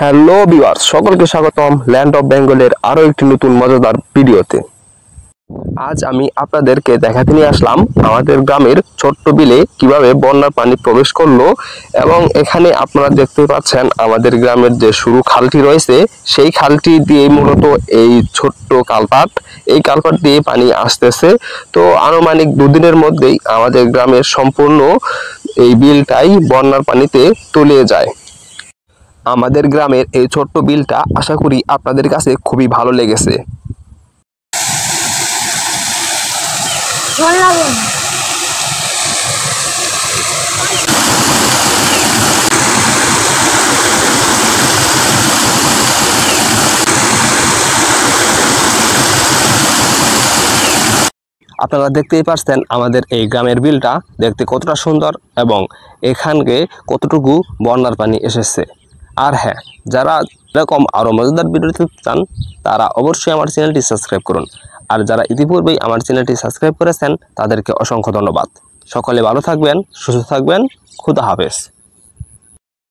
Hello viewers, সকলকে স্বাগতম land of বেঙ্গলের আরো একটি নতুন মজাদার ভিডিওতে। আজ আমি আপনাদেরকে দেখাতে নিয়ে আসলাম আমাদের গ্রামের ছোট্ট বিলে কিভাবে বন্যার পানি প্রবেশ করলো, এবং এখানে আপনারা দেখতে পাচ্ছেন আমাদের গ্রামের যে সরু খালটি রয়েছে সেই খালটি দিয়ে মূলত এই ছোট্ট কালপাট, এই কালপাট দিয়ে পানি আসতেছে। তো আনুমানিক দুদিনের মধ্যেই আমাদের গ্রামের সম্পূর্ণ এই বিলটাই বন্যার পানিতে তলিয়ে যায়। আমাদের গ্রামের এই ছোট্ট বিলটা আশা করি আপনাদের কাছে খুবই ভালো লেগেছে। আপনারা দেখতেই পাচ্ছেন আমাদের এই গ্রামের বিলটা দেখতে কতটা সুন্দর এবং এখানে কতটুকু বন্যার পানি এসেছে। আর হ্যাঁ, যারা এরকম আরও মজাদার ভিডিও দেখতে চান তারা অবশ্যই আমার চ্যানেলটি সাবস্ক্রাইব করুন। আর যারা ইতিপূর্বেই আমার চ্যানেলটি সাবস্ক্রাইব করেছেন তাদেরকে অসংখ্য ধন্যবাদ। সকলে ভালো থাকবেন, সুস্থ থাকবেন। খুদা হাফেজ।